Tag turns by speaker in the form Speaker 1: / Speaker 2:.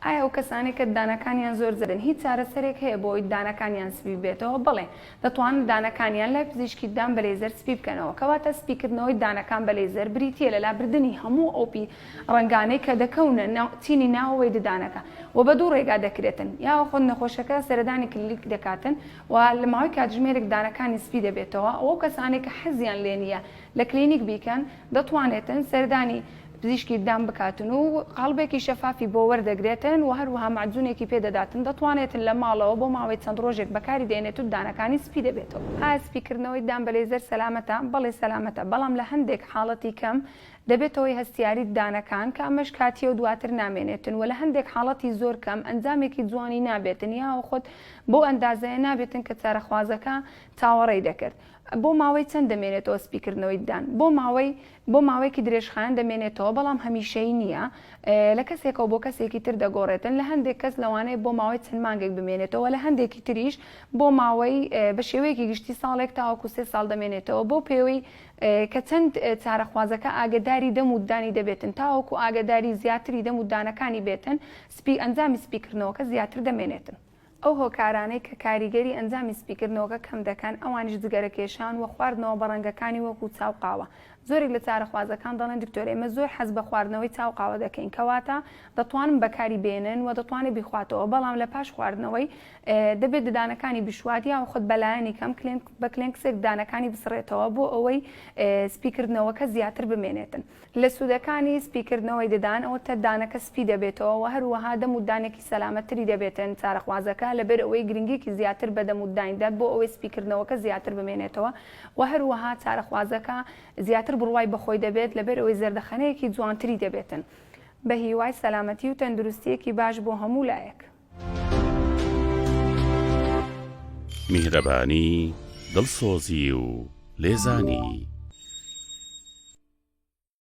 Speaker 1: ئایا ئەو کەسانی کە دانەکانیان زۆر زەرن هیچ چارەسەرێک هەیە بۆ ئەوی دانەکانیان سپی بێتەوە؟ بڵێ دەتوانن دانەکانیان لای پزیشکیدان بە لێزەر سپی بکەنەوە، کەواتە سپیکردنەوەی دانەکان بە لێزەر بریتیە لە لابردنی هەموو ئەوپی ڕەنگانەی کە دەکەونە چینی ناوەوەی ددانەکە و بە دوو ڕێگا دەکرێتن، یاوە خۆ نەخۆشەکە سەردانی کلیک دەکاتن و لە ماوەی کاتژمێرێک دانەکانی سپی دەبێتەوە. ئەو کەسانێک کە حەزیان لێ نییە لە کلینیک بیکەن دەتوانێتن سەردانی پزیشکی دام بکاتن و قاڵبێکی شەفافی بۆ وەردەگرێتن و هەروەها معجونێکی پێدەداتن، دەتوانێتن لە ماڵەوە بۆ ماوەی چەند ڕۆژێک بەکاری دێنێت و دانەکانی سپی دەبێتەوە. ئایا سپیکردنەوەی دام بە لێزەر سەلامەتە؟ بەڵێ سەلامەتە، بەڵام لە هەندێک حاڵەتی کەم دەبێتەوەی هەستیاری دانەکان کە ئەمەش کاتی و دواتر نامێنێتن و لە هەندێک حاڵەتی زۆر کەم ئەنجامێکی جوانی نابێتن یاوە خۆت بۆ ئەندازەیە نابێتن کە چارەخوازەکە چاوەڕێی دەکرد. بۆ ماوەی چەند دەمێنێتەوە سپیکردنەوەی دان؟ بۆ ماوەیەکی درێژخایەن دەمێنێتەوە، بەڵام هەمیشەی نییە، لە کەسێکەوە بۆ کەسێکی تر دەگۆڕێتن. لە هەندێک کەس لەوانەیە بۆ ماوەی چەند مانگێک بمێنێتەوە، لە هەندێکی تریش بۆ ماوەی بە شێوەیەکی گشتی ساڵێک تاوەکو 3 ساڵ دەمێنێتەوە بۆ پێوەی کە چەند چارەخوازەکە ئاگداری دەم و دانی دەبێتن تاوەکو ئاگداری زیاتری دەم و دانەکانی بێتن ئەنجامی سپیکردنەوەکە زیاتر دەمێنێتن. ئەو هۆکارانەی کە کاریگەری ئەنجامی سپیکردنەوەکە کەم دەکەن ئەوانش جگەرەکێشان و خواردنەوە بە ڕەنگەکانی وەکو چاوقاوە. زۆرێک لە چارەخوازەکان دەڵێن دکتۆر ئێمە زۆر حەز بە خواردنەوەی چاوقاوە دەکەین، کەواتە دەتوانن بەکاری بێنن و دەتوانێت بیخواتەوە، بەڵام لە پاش خواردنەوەی دەبێت ددانەکانی بشواتیا و خۆت بەلایەنی کەم بە کلێنکسێک دانەکانی بسڕێتەوە بۆ ئەوەی سپیکردنەوەکە زیاتر بمێنێتن. لە سوودەکانی سپیکردنەوەی ددان ئەوە تە دانەکە سپی دەبێتەوە و هەروەها دەم و دانێکی سەلامەتری دەبێتن چارەخوازەکە لەبەر ئەوەی گرنگێکی زیاتر بە دەم و داندات بۆ ئەوەی سپیکردنەوەکە زیاتر بمێنێتەوە و هەروەها چارەخوازەکە زیاتر بڕوای بەخۆی دەبێت لەبەر ئەوەی زەردەخەنەیەکی جوانتری دەبێتن. بە هیوای سەلامەتی و تەندروستیەکی باش بۆ هەموو لایەک.
Speaker 2: میهرەبانی، دڵسۆزی و لێزانی.